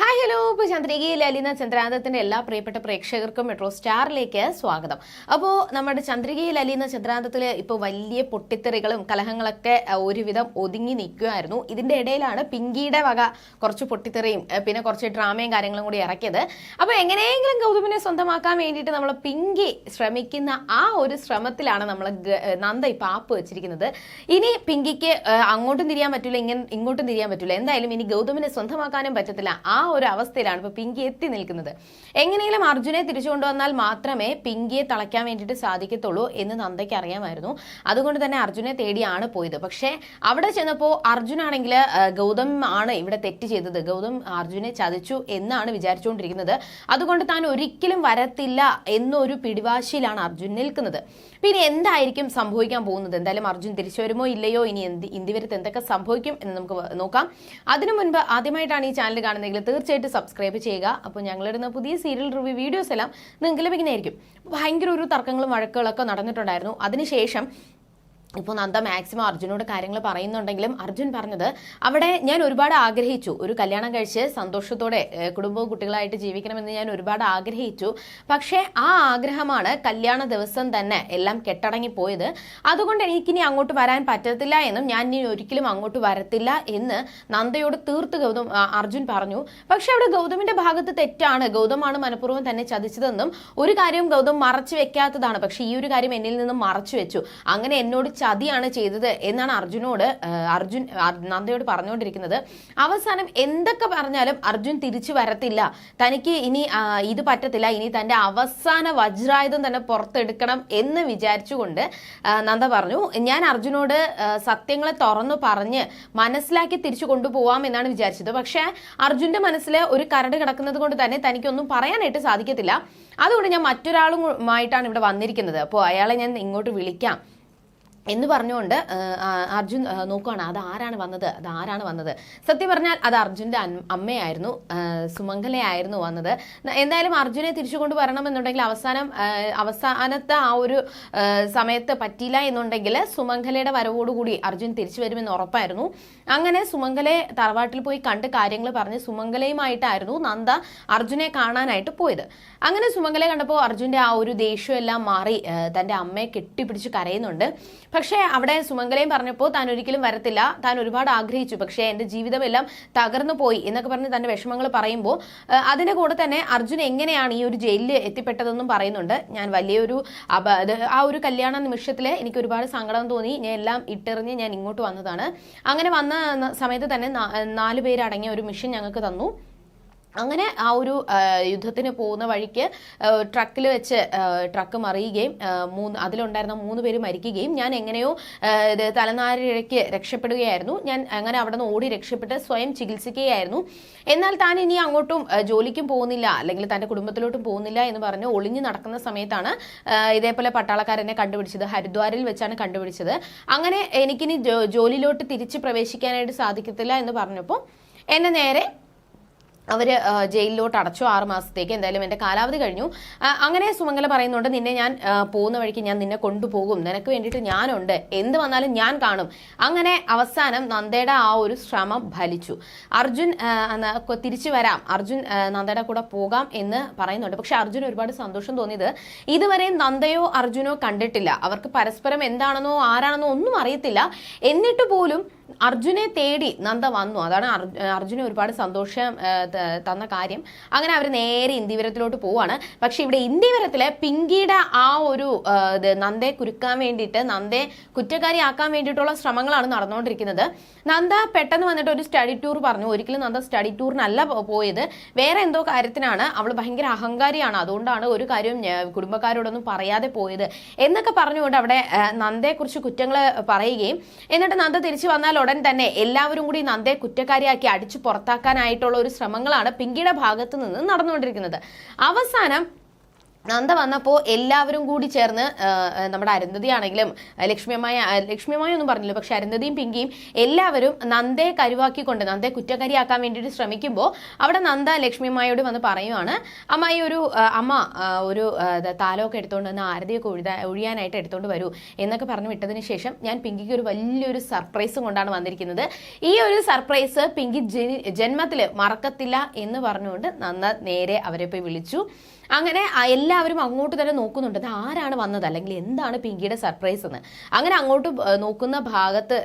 Hi hello, ഇപ്പോൾ ചന്ദ്രികയിൽ അലിന ചന്ദ്രാന്തത്തിന്റെ എല്ലാ പ്രിയപ്പെട്ട പ്രേക്ഷകർക്കും മെട്രോ സ്റ്റാറിലേക്ക് സ്വാഗതം. അപ്പോൾ നമ്മുടെ ചന്ദ്രികയിൽ അലിന ചന്ദ്രാന്തത്തിൽ ഇപ്പോൾ വലിയ പൊട്ടിത്തെറികളും കലഹങ്ങളൊക്കെ ഒരുവിധം ഒതുങ്ങി നിൽക്കുമായിരുന്നു. ഇതിന്റെ ഇടയിലാണ് പിങ്കിയുടെ വക കുറച്ച് പൊട്ടിത്തെറിയും പിന്നെ കുറച്ച് ഡ്രാമയും കാര്യങ്ങളും കൂടി ഇറക്കിയത്. അപ്പോൾ എങ്ങനെയെങ്കിലും ഗൗതമിനെ സ്വന്തമാക്കാൻ വേണ്ടിയിട്ട് നമ്മൾ പിങ്കി ശ്രമിക്കുന്ന ആ ഒരു ശ്രമത്തിലാണ് നമ്മൾ നന്ദ ഇപ്പം ആപ്പ് വെച്ചിരിക്കുന്നത്. ഇനി പിങ്കിക്ക് അങ്ങോട്ടും തിരിയാൻ പറ്റില്ല, ഇങ്ങോട്ടും തിരിയാൻ പറ്റില്ല. എന്തായാലും ഇനി ഗൗതമിനെ സ്വന്തമാക്കാനും പറ്റത്തില്ല. ആ ഒരു അവസ്ഥയിലാണ് ഇപ്പൊ പിങ്കി എത്തി നിൽക്കുന്നത്. എങ്ങനെയെങ്കിലും അർജുനെ തിരിച്ചു കൊണ്ടുവന്നാൽ മാത്രമേ പിങ്കിയെ തളയ്ക്കാൻ വേണ്ടിയിട്ട് സാധിക്കത്തുള്ളൂ എന്ന് നന്ദയ്ക്ക് അറിയാമായിരുന്നു. അതുകൊണ്ട് തന്നെ അർജുനെ തേടിയാണ് പോയത്. പക്ഷേ അവിടെ ചെന്നപ്പോൾ അർജുനാണെങ്കിൽ ഗൗതം ആണ് ഇവിടെ തെറ്റ് ചെയ്തത്, ഗൗതം അർജുനെ ചതിച്ചു എന്നാണ് വിചാരിച്ചുകൊണ്ടിരിക്കുന്നത്. അതുകൊണ്ട് താൻ ഒരിക്കലും വരത്തില്ല എന്നൊരു പിടിവാശിയിലാണ് അർജുൻ നിൽക്കുന്നത്. പിന്നെ എന്തായിരിക്കും സംഭവിക്കാൻ പോകുന്നത്? എന്തായാലും അർജുൻ തിരിച്ചു വരുമോ ഇല്ലയോ, ഇനി ഇന്ത്യവരത്ത് എന്തൊക്കെ സംഭവിക്കും എന്ന് നമുക്ക് നോക്കാം. അതിനു മുൻപ് ആദ്യമായിട്ടാണ് ഈ ചാനൽ കാണുന്നതെങ്കിൽ തീർച്ചയായിട്ടും സബ്സ്ക്രൈബ് ചെയ്യുക. അപ്പോൾ ഞങ്ങളിടുന്ന പുതിയ സീരിയൽ റിവ്യൂ വീഡിയോസ് എല്ലാം നിങ്ങൾക്ക് ലഭിക്കുന്നതായിരിക്കും. ഭയങ്കര ഒരു തർക്കങ്ങളും വഴക്കുകളൊക്കെ നടന്നിട്ടുണ്ടായിരുന്നു. അതിനുശേഷം ഇപ്പോൾ നന്ദ മാക്സിമം അർജുനോട് കാര്യങ്ങൾ പറയുന്നുണ്ടെങ്കിലും അർജുൻ പറഞ്ഞത് അവിടെ ഞാൻ ഒരുപാട് ആഗ്രഹിച്ചു, ഒരു കല്യാണം കഴിച്ച് സന്തോഷത്തോടെ കുടുംബവും കുട്ടികളായിട്ട് ജീവിക്കണമെന്ന് ഞാൻ ഒരുപാട് ആഗ്രഹിച്ചു. പക്ഷേ ആ ആഗ്രഹമാണ് കല്യാണ ദിവസം തന്നെ എല്ലാം കെട്ടടങ്ങിപ്പോയത്. അതുകൊണ്ട് എനിക്കിനി അങ്ങോട്ട് വരാൻ പറ്റത്തില്ല എന്നും ഞാൻ ഇനി ഒരിക്കലും അങ്ങോട്ട് വരത്തില്ല എന്ന് നന്ദയോട് തീർത്ത് അർജുൻ പറഞ്ഞു. പക്ഷെ അവിടെ ഗൗതമിന്റെ ഭാഗത്ത് തെറ്റാണ്, ഗൗതമാണ് മനഃപൂർവ്വം തന്നെ ചതിച്ചതെന്നും ഒരു കാര്യം ഗൗതം മറച്ചു വെക്കാത്തതാണ്. പക്ഷെ ഈ ഒരു കാര്യം എന്നിൽ നിന്നും മറച്ചു വെച്ചു, അങ്ങനെ എന്നോട് ചതിയാണ് ചെയ്തത് എന്നാണ് അർജുൻ നന്ദയോട് പറഞ്ഞുകൊണ്ടിരിക്കുന്നത്. അവസാനം എന്തൊക്കെ പറഞ്ഞാലും അർജുൻ തിരിച്ചു വരത്തില്ല, തനിക്ക് ഇനി ഇത് പറ്റത്തില്ല, ഇനി തന്റെ അവസാന വജ്രായുധം തന്നെ പുറത്തെടുക്കണം എന്ന് വിചാരിച്ചുകൊണ്ട് നന്ദ പറഞ്ഞു, ഞാൻ അർജുനോട് സത്യങ്ങളെ തുറന്നു പറഞ്ഞ് മനസ്സിലാക്കി തിരിച്ചു കൊണ്ടുപോവാം എന്നാണ് വിചാരിച്ചത്. പക്ഷെ അർജുന്റെ മനസ്സിൽ ഒരു കരട് കിടക്കുന്നത് കൊണ്ട് തന്നെ തനിക്കൊന്നും പറയാനായിട്ട് സാധിക്കത്തില്ല. അതുകൊണ്ട് ഞാൻ മറ്റൊരാളുമായിട്ടാണ് ഇവിടെ വന്നിരിക്കുന്നത്, അപ്പോൾ അയാളെ ഞാൻ ഇങ്ങോട്ട് വിളിക്കാം എന്ന് പറഞ്ഞുകൊണ്ട് അർജുൻ നോക്കുകയാണ് അതാരാണ് വന്നത്. സത്യം പറഞ്ഞാൽ അത് അർജുൻ്റെ അമ്മയായിരുന്നു, സുമംഗലയായിരുന്നു വന്നത്. എന്തായാലും അർജുനെ തിരിച്ചു കൊണ്ടുവരണമെന്നുണ്ടെങ്കിൽ അവസാനത്തെ ആ ഒരു സമയത്ത് പറ്റിയില്ല എന്നുണ്ടെങ്കിൽ സുമംഗലയുടെ വരവോടുകൂടി അർജുൻ തിരിച്ചു വരുമെന്ന് ഉറപ്പായിരുന്നു. അങ്ങനെ സുമംഗലയെ തറവാട്ടിൽ പോയി കണ്ട് കാര്യങ്ങൾ പറഞ്ഞ് സുമംഗലയുമായിട്ടായിരുന്നു നന്ദ അർജുനെ കാണാനായിട്ട് പോയത്. അങ്ങനെ സുമംഗലയെ കണ്ടപ്പോൾ അർജുൻ്റെ ആ ഒരു ദേഷ്യം എല്ലാം മാറി തൻ്റെ അമ്മയെ കെട്ടിപ്പിടിച്ച് കരയുന്നുണ്ട്. പക്ഷേ അവിടെ സുമംഗലയും പറഞ്ഞപ്പോൾ താൻ ഒരിക്കലും വരത്തില്ല, താൻ ഒരുപാട് ആഗ്രഹിച്ചു, പക്ഷേ എൻ്റെ ജീവിതമെല്ലാം തകർന്നു പോയി എന്നൊക്കെ പറഞ്ഞ് തൻ്റെ വിഷമങ്ങൾ പറയുമ്പോൾ അതിൻ്റെ കൂടെ തന്നെ അർജുൻ എങ്ങനെയാണ് ഈ ഒരു ജയിലിൽ എത്തിപ്പെട്ടതെന്നും പറയുന്നുണ്ട്. ഞാൻ വലിയൊരു ആ ഒരു കല്യാണ നിമിഷത്തിൽ എനിക്ക് ഒരുപാട് സങ്കടം തോന്നി, ഞാൻ എല്ലാം ഇട്ടെറിഞ്ഞ് ഞാൻ ഇങ്ങോട്ട് വന്നതാണ്. അങ്ങനെ വന്ന സമയത്ത് തന്നെ 4 പേരടങ്ങിയ ഒരു മിഷൻ ഞങ്ങൾക്ക് തന്നു. അങ്ങനെ ആ ഒരു യുദ്ധത്തിന് പോകുന്ന വഴിക്ക് ട്രക്കിൽ വെച്ച് ട്രക്ക് മറിയുകയും അതിലുണ്ടായിരുന്ന 3 പേര് മരിക്കുകയും ഞാൻ എങ്ങനെയോ തലനാരിഴയ്ക്ക് രക്ഷപ്പെടുകയായിരുന്നു. ഞാൻ അങ്ങനെ അവിടെ നിന്ന് ഓടി രക്ഷപ്പെട്ട് സ്വയം ചികിത്സിക്കുകയായിരുന്നു. എന്നാൽ താൻ ഇനി അങ്ങോട്ടും ജോലിക്കും പോകുന്നില്ല, അല്ലെങ്കിൽ തൻ്റെ കുടുംബത്തിലോട്ടും പോകുന്നില്ല എന്ന് പറഞ്ഞ് ഒളിഞ്ഞു നടക്കുന്ന സമയത്താണ് ഇതേപോലെ പട്ടാളക്കാരെന്നെ കണ്ടുപിടിച്ചത്. ഹരിദ്വാരിൽ വെച്ചാണ് കണ്ടുപിടിച്ചത്. അങ്ങനെ എനിക്കിനി ജോലിയിലോട്ട് തിരിച്ച് പ്രവേശിക്കാനായിട്ട് സാധിക്കത്തില്ല എന്ന് പറഞ്ഞപ്പോൾ എന്നെ നേരെ അവർ ജയിലിലോട്ട് അടച്ചു 6 മാസത്തേക്ക്. എന്തായാലും എൻ്റെ കാലാവധി കഴിഞ്ഞു. അങ്ങനെ സുമംഗല പറയുന്നുണ്ട്, നിന്നെ ഞാൻ പോകുന്ന വഴിക്ക് ഞാൻ നിന്നെ കൊണ്ടുപോകും, നിനക്ക് വേണ്ടിയിട്ട് ഞാനുണ്ട്, എന്ത് വന്നാലും ഞാൻ കാണും. അങ്ങനെ അവസാനം നന്ദയുടെ ആ ഒരു ശ്രമം ഫലിച്ചു. അർജുൻ തിരിച്ചു വരാം, അർജുൻ നന്ദയുടെ കൂടെ പോകാം എന്ന് പറയുന്നുണ്ട്. പക്ഷെ അർജുൻ ഒരുപാട് സന്തോഷം തോന്നിയത് ഇതുവരെയും നന്ദയോ അർജുനോ കണ്ടിട്ടില്ല. അവർക്ക് പരസ്പരം എന്താണെന്നോ ആരാണെന്നോ ഒന്നും അറിയത്തില്ല. എന്നിട്ട് പോലും അർജുനെ തേടി നന്ദ വന്നു. അതാണ് അർജുനെ ഒരുപാട് സന്തോഷം തന്ന കാര്യം. അങ്ങനെ അവർ നേരെ ഇന്ത്യവരത്തിലോട്ട് പോവാണ്. പക്ഷെ ഇവിടെ ഇന്ത്യവരത്തിലെ പിങ്കിയുടെ ആ ഒരു നന്ദയെ കുരുക്കാൻ വേണ്ടിയിട്ട്, നന്ദയെ കുറ്റക്കാരിയാക്കാൻ വേണ്ടിയിട്ടുള്ള ശ്രമങ്ങളാണ് നടന്നുകൊണ്ടിരിക്കുന്നത്. നന്ദ പെട്ടെന്ന് വന്നിട്ട് ഒരു സ്റ്റഡി ടൂർ പറഞ്ഞു. ഒരിക്കലും നന്ദ സ്റ്റഡി ടൂറിനല്ല പോയത്, വേറെ എന്തോ കാര്യത്തിനാണ്. അവൾ ഭയങ്കര അഹങ്കാരിയാണ്, അതുകൊണ്ടാണ് ഒരു കാര്യവും കുടുംബക്കാരോടൊന്നും പറയാതെ പോയത് എന്നൊക്കെ പറഞ്ഞുകൊണ്ട് അവിടെ നന്ദയെക്കുറിച്ച് കുറ്റങ്ങൾ പറയുകയും എന്നിട്ട് നന്ദ തിരിച്ചു വന്നാൽ ഉടൻ തന്നെ എല്ലാവരും കൂടി നന്ദയെ കുറ്റക്കാരിയാക്കി അടിച്ചു പുറത്താക്കാനായിട്ടുള്ള ഒരു ശ്രമങ്ങളാണ് പിങ്കിയുടെ ഭാഗത്ത് നിന്ന് നടന്നുകൊണ്ടിരിക്കുന്നത്. അവസാനം നന്ദ വന്നപ്പോൾ എല്ലാവരും കൂടി ചേർന്ന് നമ്മുടെ അരുന്ധതി ആണെങ്കിലും ലക്ഷ്മിയമായ ഒന്നും പറഞ്ഞില്ല, പക്ഷെ അരുന്ധതിയും പിങ്കിയും എല്ലാവരും നന്ദയെ കരുവാക്കിക്കൊണ്ട് നന്ദയെ കുറ്റക്കാരിയാക്കാൻ വേണ്ടിയിട്ട് ശ്രമിക്കുമ്പോൾ അവിടെ നന്ദ ലക്ഷ്മിയമ്മയോട് വന്ന് പറയുവാണ്, അമ്മായി അമ്മ ഒരു താലമൊക്കെ എടുത്തുകൊണ്ട് വന്ന് ആരതിയൊക്കെ ഒഴിയാനായിട്ട് എടുത്തുകൊണ്ട് വരൂ എന്നൊക്കെ പറഞ്ഞു വിട്ടതിന് ശേഷം ഞാൻ പിങ്കിക്ക് ഒരു വലിയൊരു സർപ്രൈസും കൊണ്ടാണ് വന്നിരിക്കുന്നത്. ഈ ഒരു സർപ്രൈസ് പിങ്കി ജന്മത്തിൽ മറക്കത്തില്ല എന്ന് പറഞ്ഞുകൊണ്ട് നന്ദ നേരെ അവരെ പോയി വിളിച്ചു. അങ്ങനെ എല്ലാവരും അങ്ങോട്ട് തന്നെ നോക്കുന്നുണ്ട്, അത് ആരാണ് വന്നത്, അല്ലെങ്കിൽ എന്താണ് പിങ്കിയുടെ സർപ്രൈസ് എന്ന്. അങ്ങനെ അങ്ങോട്ട് നോക്കുന്ന ഭാഗത്ത്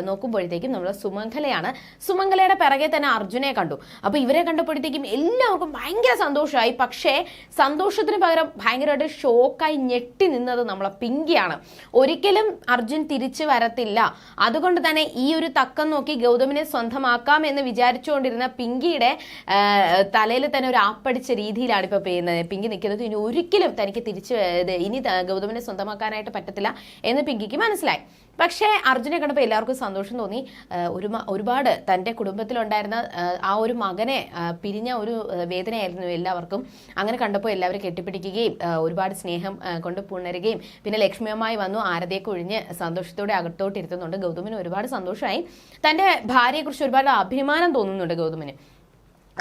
നോക്കുമ്പോഴത്തേക്കും നമ്മൾ സുമംഗലയാണ്. സുമംഗലയുടെ പിറകെ തന്നെ അർജുനെ കണ്ടു. അപ്പൊ ഇവരെ കണ്ടപ്പോഴത്തേക്കും എല്ലാവർക്കും ഭയങ്കര സന്തോഷമായി. പക്ഷേ സന്തോഷത്തിന് പകരം ഭയങ്കരമായിട്ട് ഷോക്കായി ഞെട്ടി നിന്നത് നമ്മളെ പിങ്കിയാണ്. ഒരിക്കലും അർജുൻ തിരിച്ചു വരത്തില്ല, അതുകൊണ്ട് തന്നെ ഈ ഒരു തക്കം നോക്കി ഗൗതമിനെ സ്വന്തമാക്കാം എന്ന് വിചാരിച്ചുകൊണ്ടിരുന്ന പിങ്കിയുടെ തലയിൽ തന്നെ ഒരു ആപ്പടിച്ച രീതിയിലാണ് ഇപ്പൊ പിങ്കി നിൽക്കുന്നത്. ഇനി ഒരിക്കലും തനിക്ക് ഇനി ഗൗതമിനെ സ്വന്തമാക്കാനായിട്ട് പറ്റത്തില്ല എന്ന് പിങ്കിക്ക് മനസ്സിലായി. പക്ഷേ അർജുനെ കണ്ടപ്പോൾ എല്ലാവർക്കും സന്തോഷം തോന്നി. ഒരുപാട് തൻ്റെ കുടുംബത്തിലുണ്ടായിരുന്ന ആ ഒരു മകനെ പിരിഞ്ഞ ഒരു വേദനയായിരുന്നു എല്ലാവർക്കും. അങ്ങനെ കണ്ടപ്പോൾ എല്ലാവരും കെട്ടിപ്പിടിക്കുകയും ഒരുപാട് സ്നേഹം കൊണ്ട് പുണരുകയും പിന്നെ ലക്ഷ്മിയമ്മായി വന്നു ആരതിയൊക്കെ ഒഴിഞ്ഞ് സന്തോഷത്തോടെ അകത്തോട്ടിരുത്തുന്നുണ്ട്. ഗൗതമിന് ഒരുപാട് സന്തോഷമായി. തൻ്റെ ഭാര്യയെക്കുറിച്ച് ഒരുപാട് അഭിമാനം തോന്നുന്നുണ്ട് ഗൗതമിന്.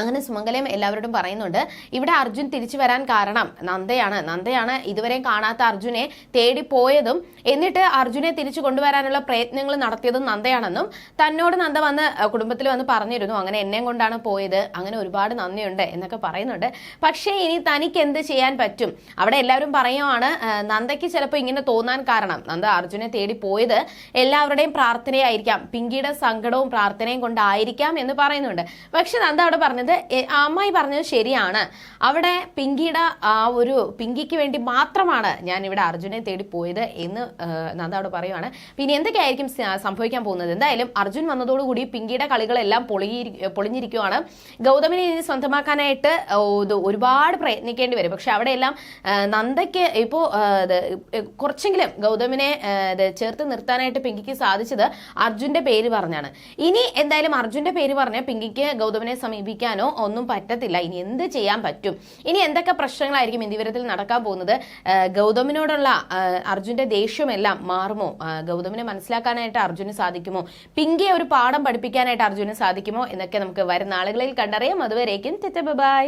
അങ്ങനെ സുമംഗലയും എല്ലാവരോടും പറയുന്നുണ്ട്, ഇവിടെ അർജുൻ തിരിച്ചു വരാൻ കാരണം നന്ദയാണ് ഇതുവരെയും കാണാത്ത അർജുനെ തേടിപ്പോയതും എന്നിട്ട് അർജുനെ തിരിച്ചു കൊണ്ടുവരാനുള്ള പ്രയത്നങ്ങൾ നടത്തിയതും നന്ദയാണെന്നും തന്നോട് നന്ദ വന്ന് കുടുംബത്തിൽ വന്ന് പറഞ്ഞിരുന്നു, അങ്ങനെ എന്നെയും കൊണ്ടാണ് പോയത്, അങ്ങനെ ഒരുപാട് നന്ദിയുണ്ട് എന്നൊക്കെ പറയുന്നുണ്ട്. പക്ഷേ ഇനി തനിക്ക് എന്ത് ചെയ്യാൻ പറ്റും? അവിടെ എല്ലാവരും പറയുവാണ്, നന്ദയ്ക്ക് ചിലപ്പോൾ ഇങ്ങനെ തോന്നാൻ കാരണം നന്ദ അർജുനെ തേടി പോയത് എല്ലാവരുടെയും പ്രാർത്ഥനയായിരിക്കാം, പിങ്കിയുടെ സങ്കടവും പ്രാർത്ഥനയും കൊണ്ടായിരിക്കാം എന്ന് പറയുന്നുണ്ട്. പക്ഷെ നന്ദ അവിടെ പറഞ്ഞത്, അമ്മായി പറഞ്ഞത് ശരിയാണ്, അവിടെ പിങ്കിക്ക് വേണ്ടി മാത്രമാണ് ഞാൻ ഇവിടെ അർജുനെ തേടി പോയത് എന്ന് നന്ദ അവിടെ പറയുവാണ്. പിന്നെ എന്തൊക്കെയായിരിക്കും സംഭവിക്കാൻ പോകുന്നത്? എന്തായാലും അർജുൻ വന്നതോടുകൂടി പിങ്കിയുടെ കളികളെല്ലാം പൊളിഞ്ഞിരിക്കുവാണ്. ഗൗതമിനെ ഇനി സ്വന്തമാക്കാനായിട്ട് ഒരുപാട് പ്രയത്നിക്കേണ്ടി വരും. പക്ഷെ അവിടെയെല്ലാം നന്ദയ്ക്ക് ഇപ്പോൾ കുറച്ചെങ്കിലും ഗൗതമിനെ ചേർത്ത് നിർത്താനായിട്ട് പിങ്കിക്ക് സാധിച്ചത് അർജുന്റെ പേര് പറഞ്ഞാണ്. ഇനി എന്തായാലും അർജുന്റെ പേര് പറഞ്ഞ പിങ്കിക്ക് ഗൗതമിനെ സമീപിക്കാൻ ഒന്നും പറ്റത്തില്ല. ഇനി എന്ത് ചെയ്യാൻ പറ്റും? ഇനി എന്തൊക്കെ പ്രശ്നങ്ങളായിരിക്കും ഇന്ദിവരത്തിൽ നടക്കാൻ പോകുന്നത്? ഗൗതമിനോടുള്ള അർജുന്റെ ദേഷ്യമെല്ലാം മാറുമോ? ഗൗതമിനെ മനസ്സിലാക്കാനായിട്ട് അർജുന് സാധിക്കുമോ? പിങ്കിയെ ഒരു പാഠം പഠിപ്പിക്കാനായിട്ട് അർജുന് സാധിക്കുമോ എന്നൊക്കെ നമുക്ക് വരുന്ന നാളുകളിൽ കണ്ടറിയാം. അതുവരേക്കും ബൈ.